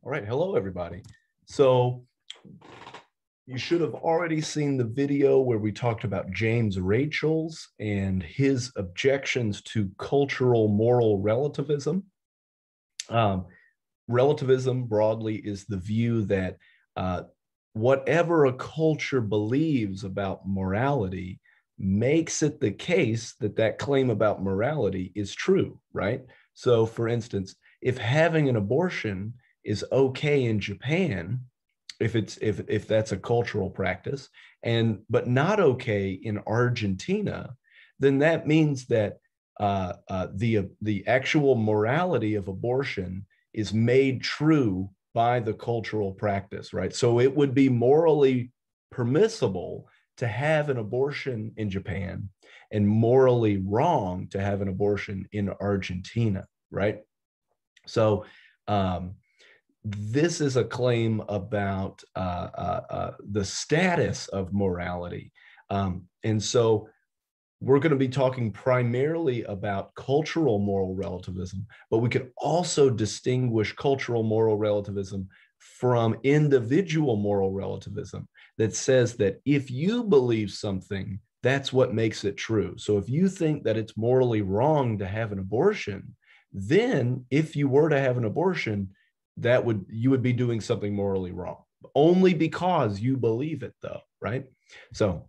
All right, hello everybody. So you should have already seen the video where we talked about James Rachel's and his objections to cultural moral relativism. Relativism broadly is the view that whatever a culture believes about morality makes it the case that that claim about morality is true, right? So for instance, if having an abortion is okay in Japan, if that's a cultural practice, but not okay in Argentina, then that means that the actual morality of abortion is made true by the cultural practice, right? So it would be morally permissible to have an abortion in Japan and morally wrong to have an abortion in Argentina, right? So this is a claim about the status of morality. And so we're going to be talking primarily about cultural moral relativism, but we could also distinguish cultural moral relativism from individual moral relativism that says that if you believe something, that's what makes it true. So if you think that it's morally wrong to have an abortion, then if you were to have an abortion, you would be doing something morally wrong, only because you believe it, though, right? So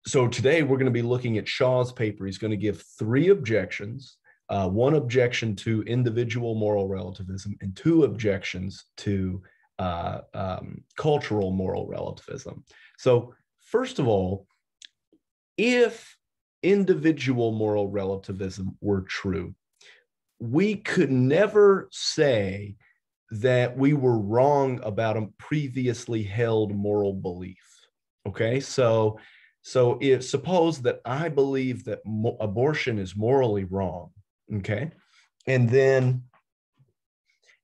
today we're going to be looking at Shaw's paper. He's going to give three objections, one objection to individual moral relativism and two objections to cultural moral relativism. So first of all, if individual moral relativism were true, we could never say that we were wrong about a previously held moral belief. Okay, so if suppose that I believe that abortion is morally wrong, okay, and then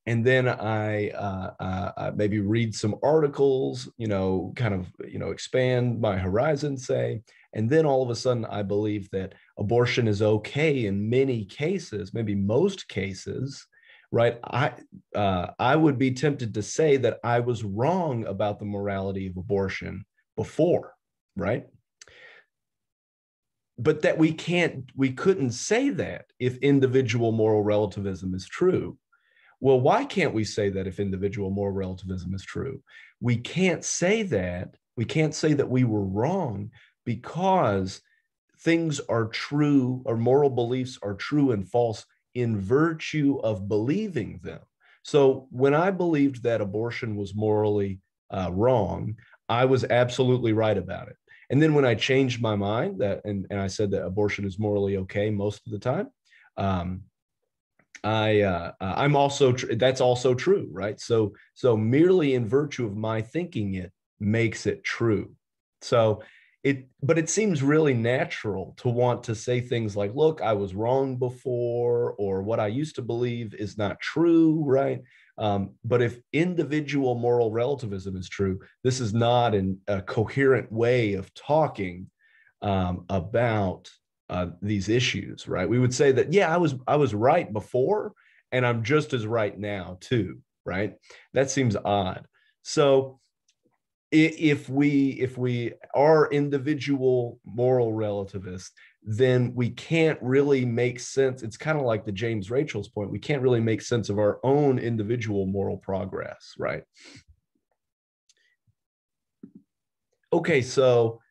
I maybe read some articles, kind of expand my horizon, say, and then all of a sudden I believe that abortion is okay in many cases, maybe most cases, right? I would be tempted to say that I was wrong about the morality of abortion before, right? But that we couldn't say that if individual moral relativism is true. Well, why can't we say that if individual moral relativism is true? We can't say that. We can't say that we were wrong because things are true, or moral beliefs are true and false in virtue of believing them. So when I believed that abortion was morally wrong, I was absolutely right about it. And then when I changed my mind and I said that abortion is morally okay most of the time, I'm also that's also true, right? So merely in virtue of my thinking it makes it true. But it seems really natural to want to say things like, look, I was wrong before, or what I used to believe is not true, right? But if individual moral relativism is true, this is not a coherent way of talking about these issues, right? We would say that, yeah, I was right before, and I'm just as right now too, right? That seems odd. So if we are individual moral relativists, then we can't really make sense. It's kind of like the James Rachel's point. We can't really make sense of our own individual moral progress, right? Okay, so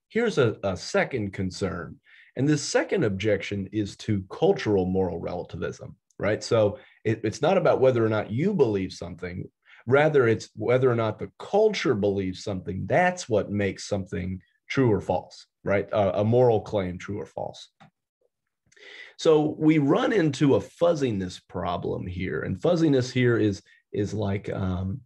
here's a second concern. And this second objection is to cultural moral relativism, right? So it's not about whether or not you believe something. Rather, it's whether or not the culture believes something. That's what makes something true or false, right? A moral claim, true or false. So we run into a fuzziness problem here. And fuzziness here is like kind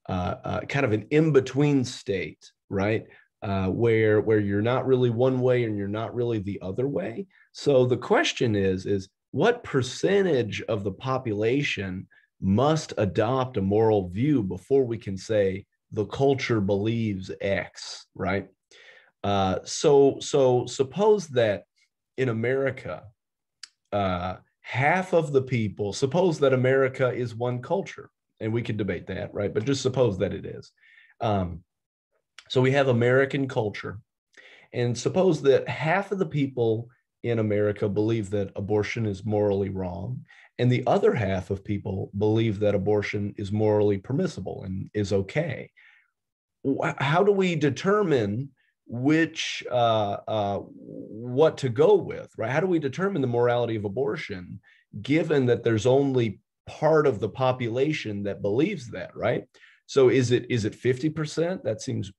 of an in-between state, right? Where you're not really one way and you're not really the other way. So the question is what percentage of the population must adopt a moral view before we can say the culture believes X, right? So suppose that in America, half of the people, suppose that America is one culture, and we could debate that, right? But just suppose that it is. Um, so we have American culture, and suppose that half of the people in America believe that abortion is morally wrong, and the other half of people believe that abortion is morally permissible and is okay. How do we determine which what to go with, right? How do we determine the morality of abortion, given that there's only part of the population that believes that, right? So is it 50%? That seems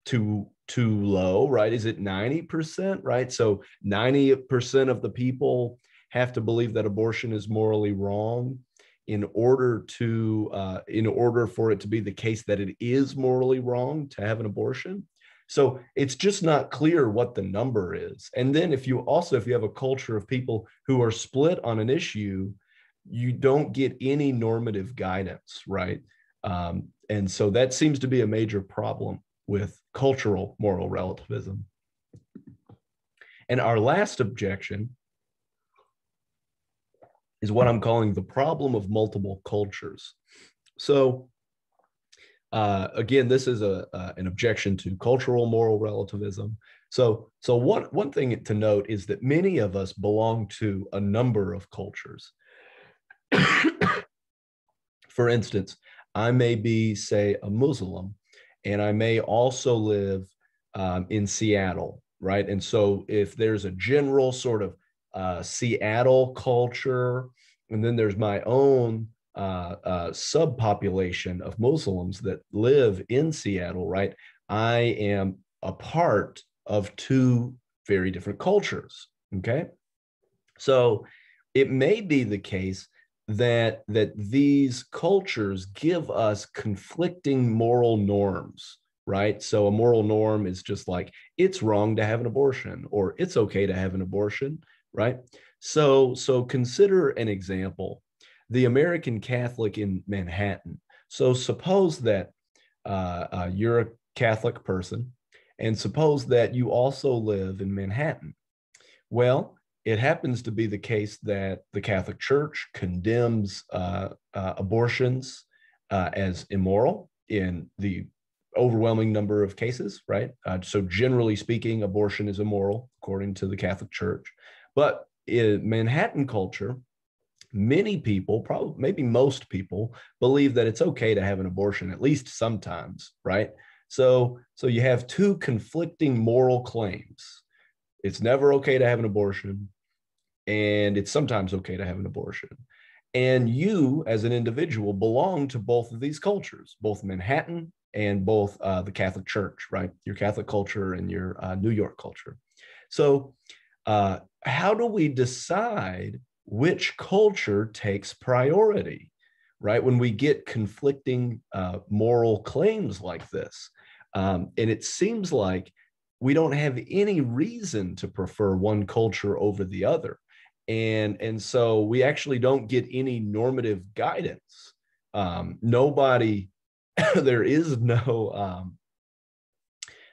too low, right? Is it 90%, right? So 90% of the people have to believe that abortion is morally wrong in order for it to be the case that it is morally wrong to have an abortion. So it's just not clear what the number is. And then if you have a culture of people who are split on an issue, you don't get any normative guidance, right? And so that seems to be a major problem with cultural moral relativism. And our last objection is what I'm calling the problem of multiple cultures. So again, this is an objection to cultural moral relativism. So one thing to note is that many of us belong to a number of cultures. For instance, I may be, say, a Muslim, and I may also live in Seattle, right? And so if there's a general sort of Seattle culture, and then there's my own subpopulation of Muslims that live in Seattle, right? I am a part of two very different cultures, okay? So it may be the case that these cultures give us conflicting moral norms, right? So a moral norm is just like, it's wrong to have an abortion, or it's okay to have an abortion, right? So consider an example: the American Catholic in Manhattan. So suppose that you're a Catholic person, and suppose that you also live in Manhattan. Well, it happens to be the case that the Catholic Church condemns abortions as immoral in the overwhelming number of cases, right? So generally speaking, abortion is immoral according to the Catholic Church. But in Manhattan culture, many people, probably maybe most people, believe that it's okay to have an abortion, at least sometimes, right? So you have two conflicting moral claims. It's never okay to have an abortion, and it's sometimes okay to have an abortion. And you, as an individual, belong to both of these cultures, both Manhattan and both the Catholic Church, right? Your Catholic culture and your New York culture. So how do we decide which culture takes priority, right? When we get conflicting moral claims like this. And it seems like we don't have any reason to prefer one culture over the other. And so we actually don't get any normative guidance. Nobody, there is no,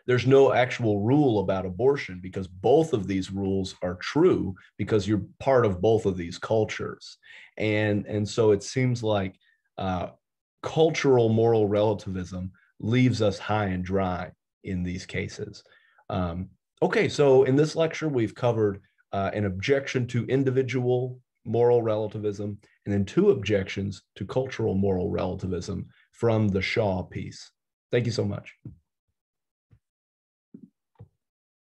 there's no actual rule about abortion, because both of these rules are true because you're part of both of these cultures. And so it seems like cultural moral relativism leaves us high and dry in these cases. Okay, so in this lecture, we've covered an objection to individual moral relativism, and then two objections to cultural moral relativism from the Shaw piece. Thank you so much.